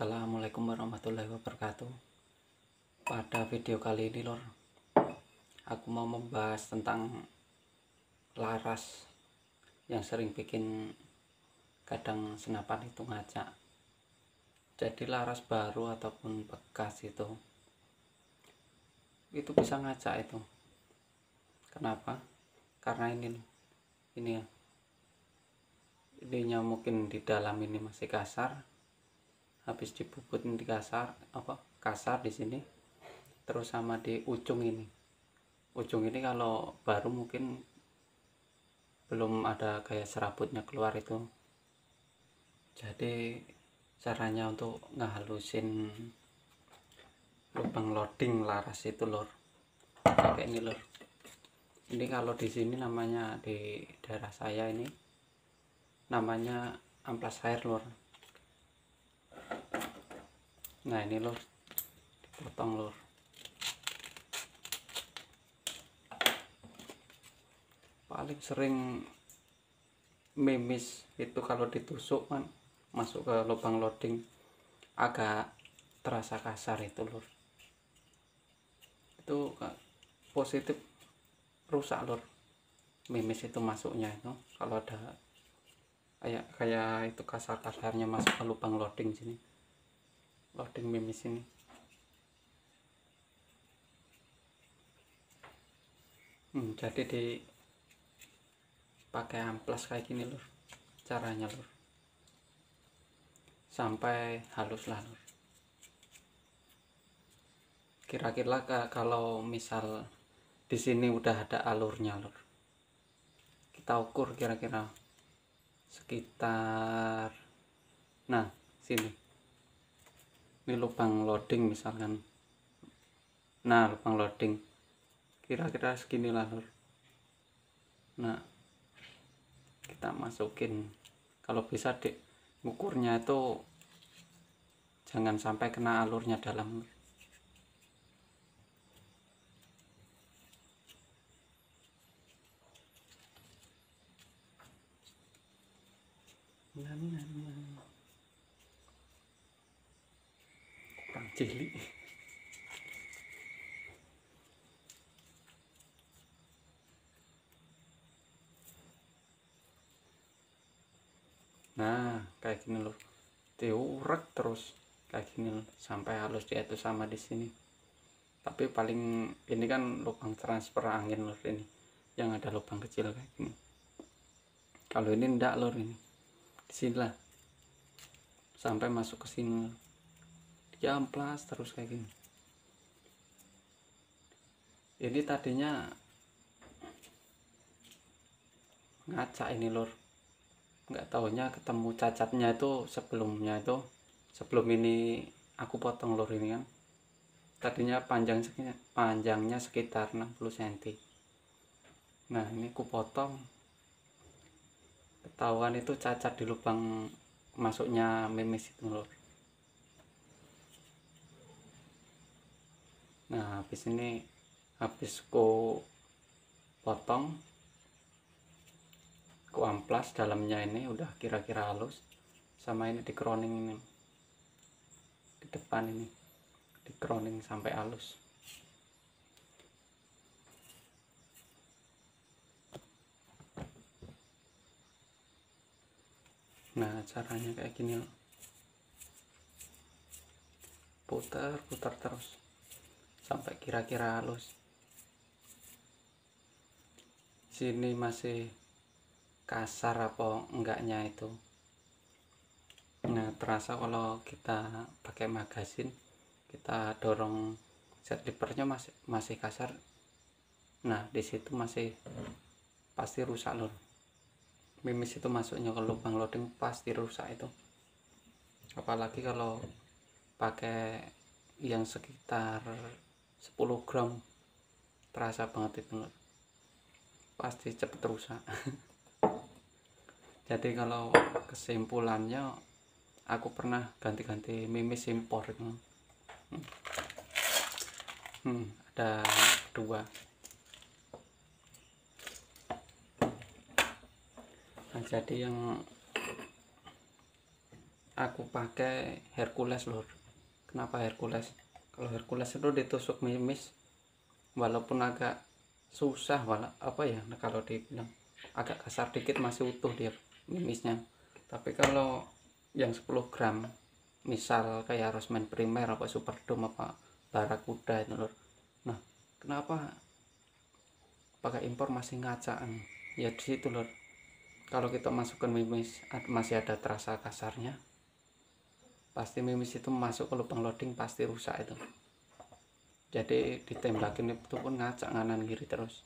Assalamualaikum warahmatullahi wabarakatuh. Pada video kali ini lor, aku mau membahas tentang laras yang sering bikin kadang senapan itu ngacak. Jadi laras baru ataupun bekas itu bisa ngacak itu. Kenapa? Karena ini ya, ininya mungkin di dalam ini masih kasar, habis dibubut di kasar di sini, terus sama di ujung ini kalau baru mungkin belum ada kayak serabutnya keluar itu. Jadi caranya untuk ngehalusin lubang loading laras itu lor, kayak ini lor. Ini kalau di sini namanya, di daerah saya ini namanya amplas air lor. Nah ini lor, dipotong lor. Paling sering mimis itu kalau ditusuk kan masuk ke lubang loading, agak terasa kasar itu lor. Itu positif rusak lor, mimis itu masuknya itu kalau ada kayak itu kasar-kasarnya masuk ke lubang loading sini, loading mimis ini. Jadi dipakai amplas kayak gini lor, caranya lor, sampai halus lah lor. Kira-kira kalau misal di sini udah ada alurnya lor, kita ukur kira-kira sekitar, nah sini ini lubang loading misalkan, nah lubang loading kira-kira segini lah lor. Nah kita masukin, kalau bisa ukurnya itu jangan sampai kena alurnya dalam lor. Kurang cilik. Nah kayak gini loh, diurek terus kayak gini loh, sampai halus dia itu sama di sini. Tapi paling ini kan lubang transfer angin lor, ini yang ada lubang kecil kayak gini. Kalau ini enggak lor, ini di sini lah sampai masuk ke sini lor. Dia amplas terus kayak gini. Ini tadinya ngacak ini lor, nggak taunya ketemu cacatnya itu sebelum ini aku potong lor. Ini kan tadinya panjangnya sekitar 60 cm. Nah ini aku potong, ketahuan itu cacat di lubang masuknya mimis itu lor. Nah habis ku potong, ku amplas dalamnya ini udah kira-kira halus, sama ini di croning ini, di depan ini di croning sampai halus. Nah caranya kayak gini loh, putar terus sampai kira-kira halus. Sini masih kasar apa enggaknya itu. Nah terasa kalau kita pakai magasin, kita dorong set levernya masih kasar. Nah di situ masih pasti rusak lor. Mimis itu masuknya ke lubang loading pasti rusak itu. Apalagi kalau pakai yang sekitar 10 gram, terasa banget itu lor, pasti cepet rusak. Jadi kalau kesimpulannya, aku pernah ganti-ganti mimis impor itu. Ada 2. Nah jadi yang aku pakai Hercules lur. Kenapa Hercules? Kalau Hercules itu ditusuk mimis walaupun agak susah, apa ya, kalau dibilang agak kasar dikit masih utuh dia mimisnya. Tapi kalau yang 10 gram misal kayak Roseman Primer apa Superdome apa Barakuda itu lur, nah kenapa pakai impor masih ngacaan ya di situ lur. Kalau kita masukkan mimis masih ada terasa kasarnya, pasti mimis itu masuk ke lubang loading pasti rusak itu. Jadi ditembakin itu pun ngacak kanan kiri terus.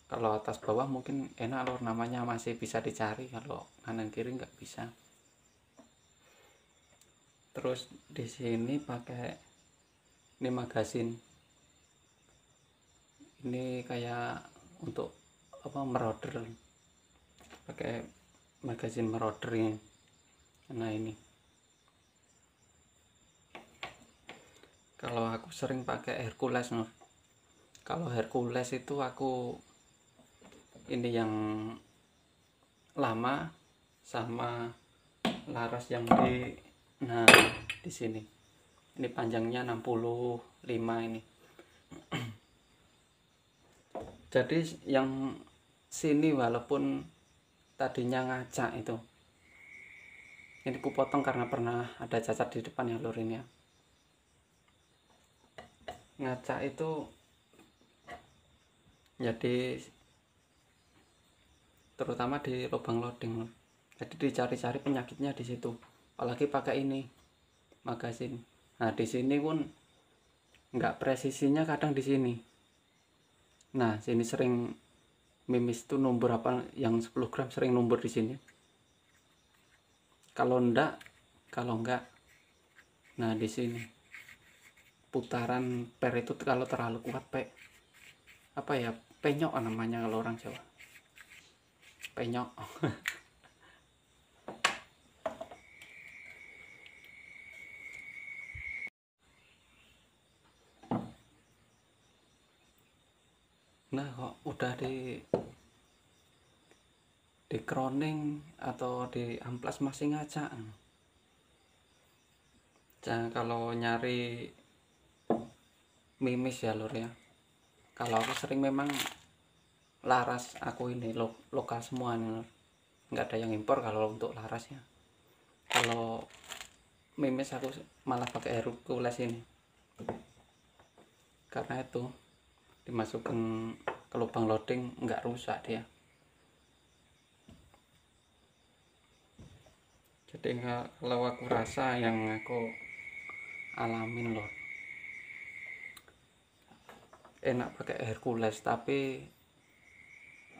Kalau atas bawah mungkin enak lor, namanya masih bisa dicari, kalau kanan kiri nggak bisa. Terus di sini pakai ini magasin, ini kayak untuk apa, meroder, pakai magasin meroder ini. Nah ini kalau aku sering pakai Hercules Nur. Kalau Hercules itu aku ini yang lama sama laras yang nah di sini. Ini panjangnya 65 ini. Jadi yang sini walaupun tadinya ngacak itu, ini kupotong karena pernah ada cacat di depan ya lur ini ya. Ngacak itu jadi terutama di lubang loading lur. Jadi dicari-cari penyakitnya di situ. Apalagi pakai ini magasin. Nah di sini pun nggak presisinya kadang di sini. Nah sini sering mimis tuh number apa yang 10 gram sering number di sini. Kalau enggak, nah di sini putaran per itu kalau terlalu kuat apa ya, penyok namanya kalau orang Jawa, penyok. Nah kok udah di kroning atau di amplas masih ngacak. Nah, kalau nyari mimis ya lur ya, kalau aku sering memang laras aku ini lokal semua nih lur, nggak ada yang impor kalau untuk laras ya. Kalau mimis aku malah pakai Hercules ini, karena itu dimasukkan ke lubang loading nggak rusak dia. Jadi kalau aku rasa yang aku alamin loh, enak pakai Hercules, tapi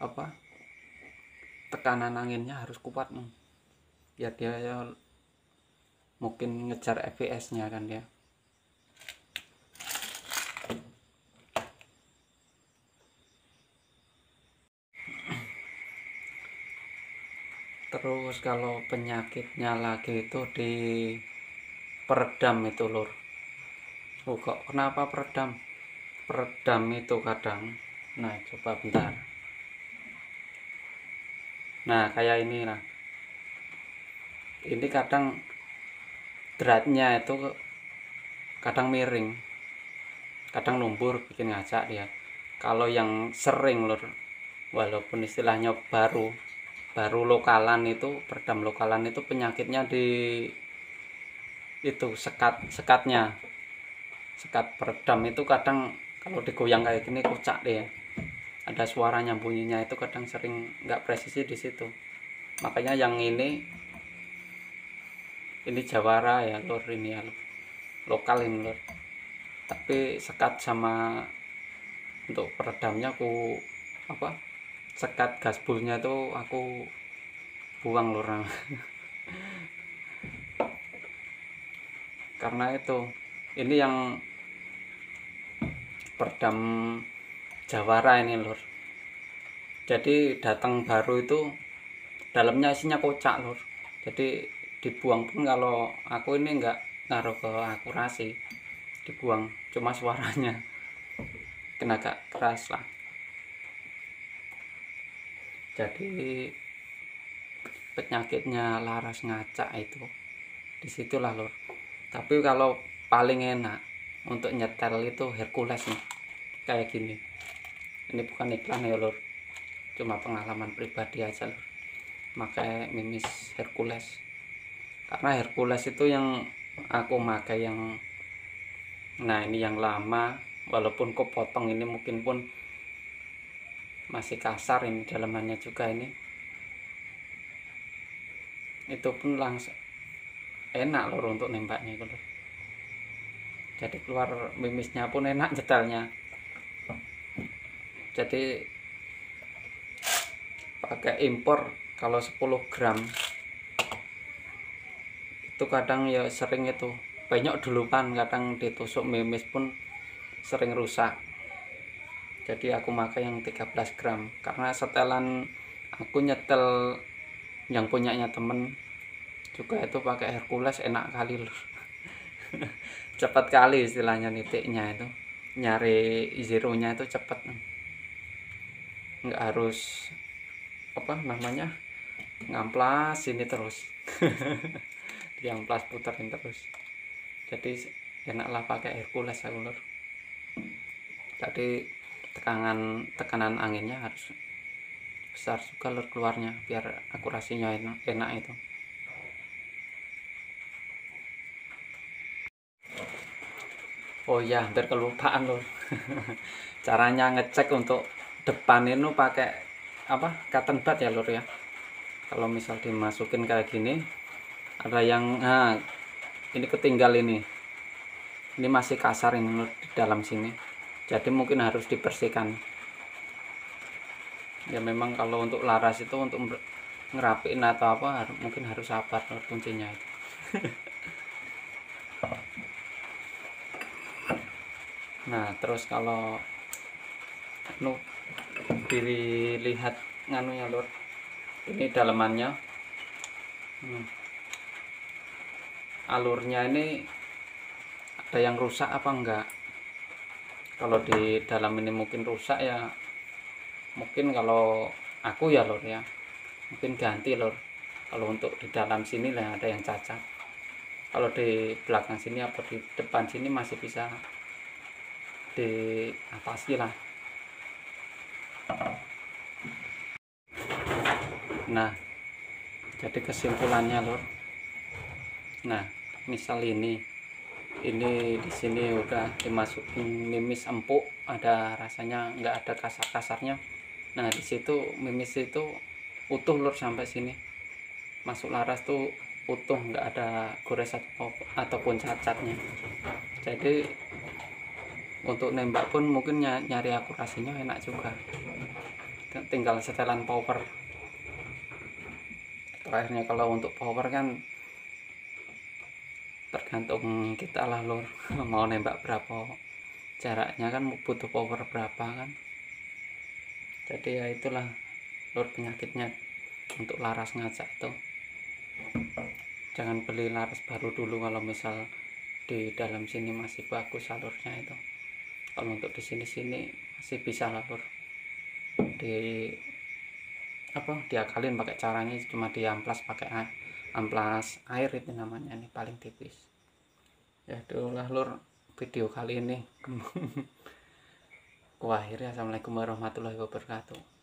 apa, tekanan anginnya harus kuat nih, biar dia ya mungkin ngejar fps nya kan dia. Terus kalau penyakitnya lagi itu di peredam itu lur. Kok kenapa peredam itu kadang, nah coba bentar, nah kayak ini lah, ini kadang dratnya itu kadang miring, kadang lumpur, bikin ngacak dia. Kalau yang sering lur, walaupun istilahnya baru lokalan itu, peredam lokalan itu penyakitnya di itu sekat peredam itu kadang kalau digoyang kayak gini kucak deh ya, ada suaranya, bunyinya itu kadang sering nggak presisi di situ. Makanya yang ini Jawara ya lur, ini ya lokal ini lur, tapi sekat sama untuk peredamnya aku apa, sekat gasbulnya itu aku buang lur. Karena itu ini yang peredam Jawara ini lur, jadi datang baru itu dalamnya isinya kocak lur, jadi dibuang pun kalau aku ini enggak ngaruh ke akurasi, dibuang cuma suaranya kena agak keras lah. Jadi penyakitnya laras ngacak itu disitulah lur. Tapi kalau paling enak untuk nyetel itu Hercules nih, kayak gini. Ini bukan iklan ya lur, cuma pengalaman pribadi aja lur, pakai Mimis Hercules. Karena Hercules itu yang aku pakai yang, nah ini yang lama, walaupun kepotong ini mungkin pun masih kasar ini dalamannya juga ini, itu pun langsung enak lor untuk nembaknya itu lor. Jadi keluar mimisnya pun enak nyetelnya. Jadi pakai impor kalau 10 gram itu kadang ya sering itu banyak duluan, kadang ditusuk mimis pun sering rusak. Jadi aku pakai yang 13 gram karena setelan aku nyetel yang punyanya temen juga itu pakai Hercules, enak kali lur. Cepat kali istilahnya, nitiknya itu nyari zeronya itu cepat, nggak harus apa namanya ngamplas ini terus. Diamplas puterin terus, jadi enaklah pakai Hercules aku lur. Jadi tekanan anginnya harus besar juga lur keluarnya biar akurasinya enak itu. Oh ya, hampir kelupaan lur. Caranya ngecek untuk depan itu pakai apa, cotton bud ya lur ya. Kalau misal dimasukin kayak gini, ada yang ini ketinggal ini masih kasar ini lur di dalam sini, jadi mungkin harus dibersihkan ya. Memang kalau untuk laras itu untuk ngerapiin atau apa mungkin harus sabar lur, kuncinya itu. Nah terus kalau dilihat nganunya lur, ini dalamannya, alurnya ini ada yang rusak apa enggak. Kalau di dalam ini mungkin rusak ya, mungkin kalau aku ya lur ya mungkin ganti lur. Kalau untuk di dalam sini lah ada yang cacat, kalau di belakang sini atau di depan sini masih bisa diatasi lah. Nah jadi kesimpulannya lur, nah misal ini di sini udah dimasukin mimis empuk, ada rasanya, nggak ada kasar-kasarnya. Nah di situ mimis itu utuh lur, sampai sini masuk laras tuh utuh, nggak ada gores ataupun cacatnya. Jadi untuk nembak pun mungkin nyari akurasinya enak juga, tinggal setelan power. Terakhirnya kalau untuk power kan tergantung kita lah lur. Mau nembak berapa, jaraknya kan butuh power berapa kan. Jadi ya itulah lur penyakitnya untuk laras ngajak tuh. Jangan beli laras baru dulu kalau misal di dalam sini masih bagus alurnya itu. Kalau untuk di sini masih bisa lah lur, diakalin pakai caranya cuma diamplas pakai amplas air itu namanya, ini paling tipis. Ya itulah lur video kali ini. Ku akhiri, assalamualaikum warahmatullahi wabarakatuh.